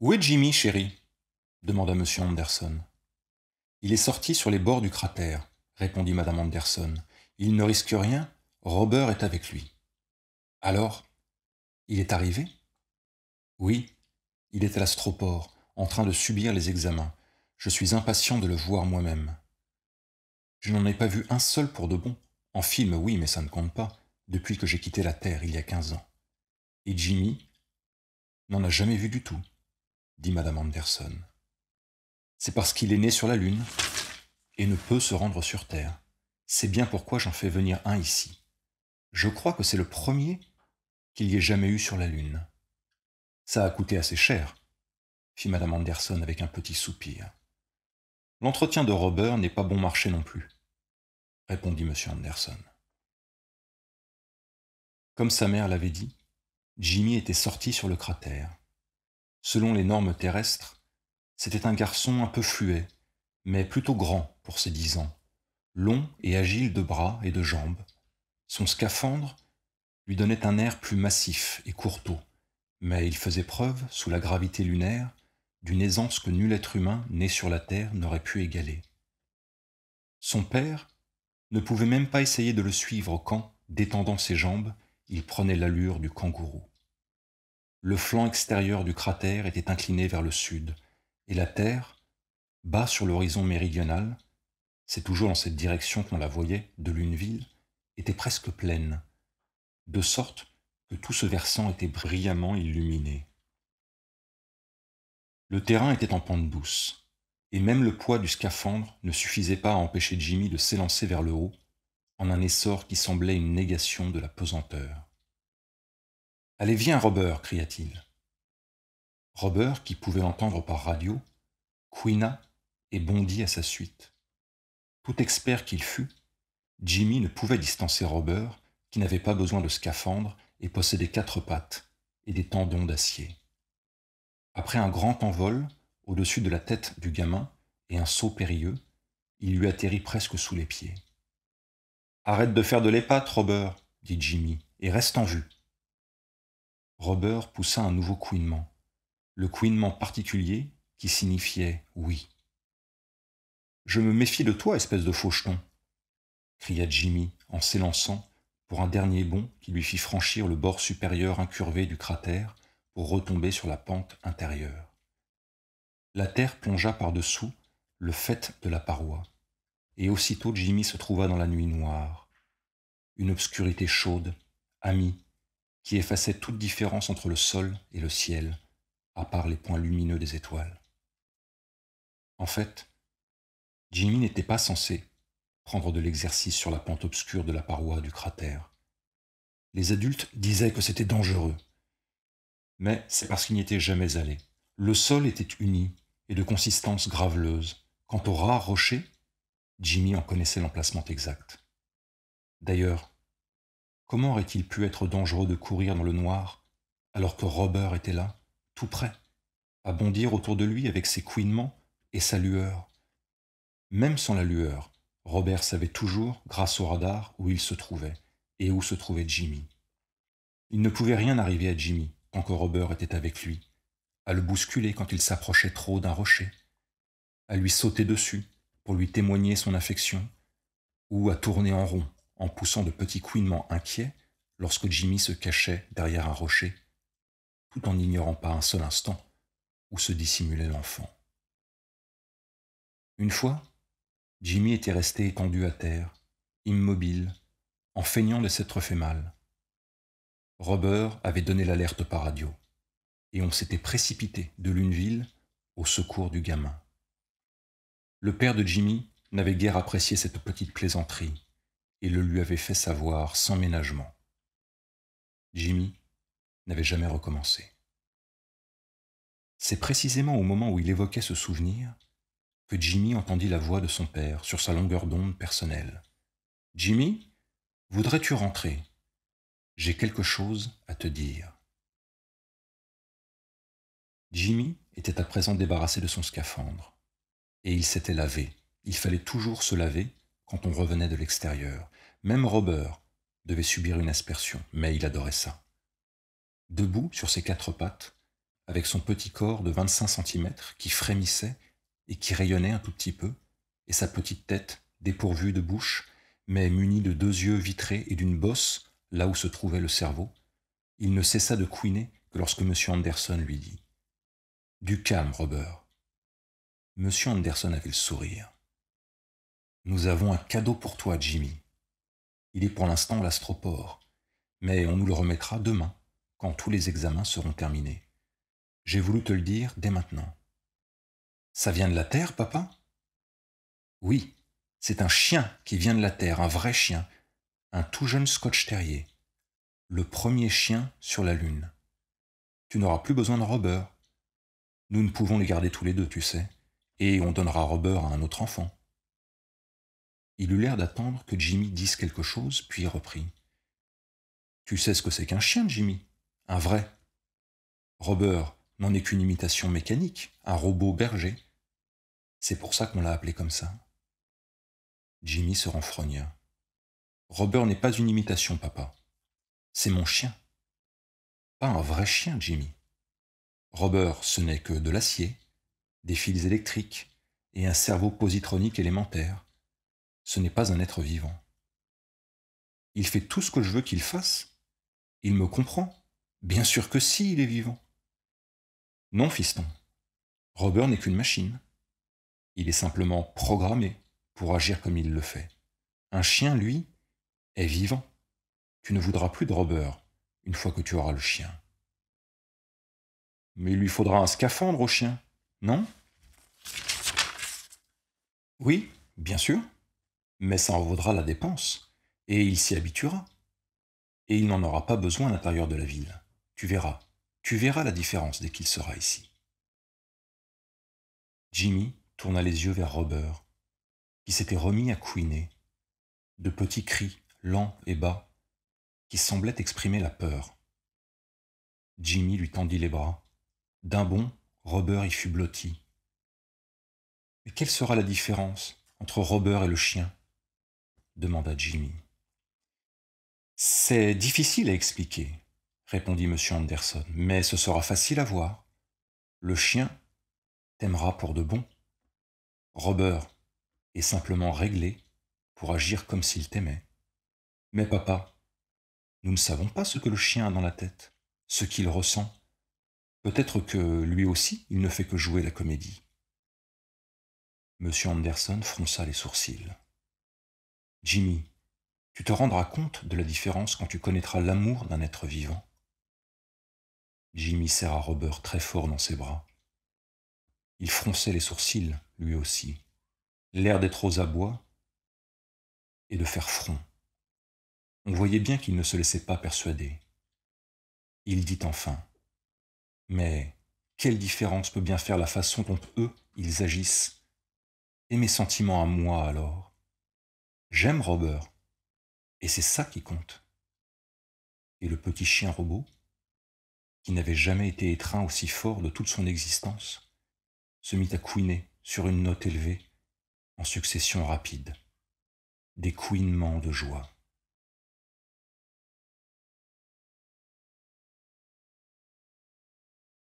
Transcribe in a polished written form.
Où est Jimmy, chérie? Demanda M. Anderson. Il est sorti sur les bords du cratère, répondit Madame Anderson. Il ne risque rien, Robert est avec lui. Alors, il est arrivé? Oui, il est à l'astroport, en train de subir les examens. Je suis impatient de le voir moi-même. Je n'en ai pas vu un seul pour de bon. En film, oui, mais ça ne compte pas, depuis que j'ai quitté la Terre il y a 15 ans. Et Jimmy n'en a jamais vu du tout, dit Madame Anderson. C'est parce qu'il est né sur la Lune et ne peut se rendre sur Terre. C'est bien pourquoi j'en fais venir un ici. Je crois que c'est le premier qu'il y ait jamais eu sur la Lune. Ça a coûté assez cher, fit Madame Anderson avec un petit soupir. L'entretien de Robert n'est pas bon marché non plus, répondit M. Anderson. Comme sa mère l'avait dit, Jimmy était sorti sur le cratère. Selon les normes terrestres, c'était un garçon un peu fluet, mais plutôt grand pour ses 10 ans, long et agile de bras et de jambes. Son scaphandre lui donnait un air plus massif et courtois, mais il faisait preuve, sous la gravité lunaire, d'une aisance que nul être humain né sur la Terre n'aurait pu égaler. Son père ne pouvait même pas essayer de le suivre quand, détendant ses jambes, il prenait l'allure du kangourou. Le flanc extérieur du cratère était incliné vers le sud, et la Terre, bas sur l'horizon méridional, c'est toujours dans cette direction qu'on la voyait, de Luneville, était presque pleine, de sorte que tout ce versant était brillamment illuminé. Le terrain était en pente douce, et même le poids du scaphandre ne suffisait pas à empêcher Jimmy de s'élancer vers le haut, en un essor qui semblait une négation de la pesanteur. « Allez, viens, Robert !» cria-t-il. Robert, qui pouvait l'entendre par radio, couina et bondit à sa suite. Tout expert qu'il fût, Jimmy ne pouvait distancer Robert, qui n'avait pas besoin de scaphandre et possédait 4 pattes et des tendons d'acier. Après un grand envol, au-dessus de la tête du gamin, et un saut périlleux, il lui atterrit presque sous les pieds. « Arrête de faire de l'épate, Robert, dit Jimmy, et reste en vue. Robert poussa un nouveau couinement, le couinement particulier qui signifiait oui. Je me méfie de toi, espèce de faucheton, cria Jimmy en s'élançant pour un dernier bond qui lui fit franchir le bord supérieur incurvé du cratère pour retomber sur la pente intérieure. La terre plongea par-dessous le faîte de la paroi, et aussitôt Jimmy se trouva dans la nuit noire, une obscurité chaude, amie, qui effaçait toute différence entre le sol et le ciel, à part les points lumineux des étoiles. En fait, Jimmy n'était pas censé prendre de l'exercice sur la pente obscure de la paroi du cratère. Les adultes disaient que c'était dangereux, mais c'est parce qu'il n'y était jamais allé. Le sol était uni et de consistance graveleuse. Quant aux rares rochers, Jimmy en connaissait l'emplacement exact. D'ailleurs, comment aurait-il pu être dangereux de courir dans le noir alors que Robert était là, tout près, à bondir autour de lui avec ses couinements et sa lueur? Même sans la lueur, Robert savait toujours, grâce au radar, où il se trouvait et où se trouvait Jimmy. Il ne pouvait rien arriver à Jimmy tant que Robert était avec lui, à le bousculer quand il s'approchait trop d'un rocher, à lui sauter dessus pour lui témoigner son affection, ou à tourner en rond en poussant de petits couinements inquiets lorsque Jimmy se cachait derrière un rocher, tout en n'ignorant pas un seul instant où se dissimulait l'enfant. Une fois, Jimmy était resté étendu à terre, immobile, en feignant de s'être fait mal. Robert avait donné l'alerte par radio, et on s'était précipité de Luneville au secours du gamin. Le père de Jimmy n'avait guère apprécié cette petite plaisanterie et le lui avait fait savoir sans ménagement. Jimmy n'avait jamais recommencé. C'est précisément au moment où il évoquait ce souvenir que Jimmy entendit la voix de son père sur sa longueur d'onde personnelle. « Jimmy, voudrais-tu rentrer? J'ai quelque chose à te dire. » Jimmy était à présent débarrassé de son scaphandre, et il s'était lavé. Il fallait toujours se laver quand on revenait de l'extérieur. Même Robert devait subir une aspersion, mais il adorait ça. Debout sur ses 4 pattes, avec son petit corps de 25 centimètres qui frémissait et qui rayonnait un tout petit peu, et sa petite tête, dépourvue de bouche, mais munie de 2 yeux vitrés et d'une bosse là où se trouvait le cerveau, il ne cessa de couiner que lorsque M. Anderson lui dit « Du calme, Robert ». M. Anderson avait le sourire. « Nous avons un cadeau pour toi, Jimmy. Il est pour l'instant l'astroport, mais on nous le remettra demain, quand tous les examens seront terminés. J'ai voulu te le dire dès maintenant. »« Ça vient de la Terre, papa ?»« Oui, c'est un chien qui vient de la Terre, un vrai chien, un tout jeune Scotch Terrier. Le premier chien sur la Lune. Tu n'auras plus besoin de Robert. Nous ne pouvons les garder tous les deux, tu sais, et on donnera Robert à un autre enfant. » Il eut l'air d'attendre que Jimmy dise quelque chose, puis reprit. « Tu sais ce que c'est qu'un chien, Jimmy? Un vrai. Robert n'en est qu'une imitation mécanique, un robot berger. C'est pour ça qu'on l'a appelé comme ça. » Jimmy se renfrogna. « Robert n'est pas une imitation, papa. C'est mon chien. Pas un vrai chien, Jimmy. Robert, ce n'est que de l'acier, des fils électriques et un cerveau positronique élémentaire. Ce n'est pas un être vivant. Il fait tout ce que je veux qu'il fasse. Il me comprend. Bien sûr que si, il est vivant. Non, fiston. Robert n'est qu'une machine. Il est simplement programmé pour agir comme il le fait. Un chien, lui, est vivant. Tu ne voudras plus de Robert une fois que tu auras le chien. Mais il lui faudra un scaphandre au chien, non? Oui, bien sûr, mais ça en vaudra la dépense, et il s'y habituera. Et il n'en aura pas besoin à l'intérieur de la ville. Tu verras la différence dès qu'il sera ici. Jimmy tourna les yeux vers Robert, qui s'était remis à couiner, de petits cris lents et bas, qui semblaient exprimer la peur. Jimmy lui tendit les bras. D'un bond, Robert y fut blotti. « Mais quelle sera la différence entre Robert et le chien ?» demanda Jimmy. « C'est difficile à expliquer, » répondit M. Anderson, « mais ce sera facile à voir. Le chien t'aimera pour de bon. Robert est simplement réglé pour agir comme s'il t'aimait. Mais papa, nous ne savons pas ce que le chien a dans la tête, ce qu'il ressent. Peut-être que lui aussi, il ne fait que jouer la comédie. » M. Anderson fronça les sourcils. « Jimmy, tu te rendras compte de la différence quand tu connaîtras l'amour d'un être vivant. » Jimmy serra Robert très fort dans ses bras. Il fronçait les sourcils, lui aussi, l'air d'être aux abois et de faire front. On voyait bien qu'il ne se laissait pas persuader. Il dit enfin: « Mais quelle différence peut bien faire la façon dont eux, ils agissent? Et mes sentiments à moi, alors? J'aime Robert, et c'est ça qui compte. » Et le petit chien robot, qui n'avait jamais été étreint aussi fort de toute son existence, se mit à couiner sur une note élevée, en succession rapide, des couinements de joie.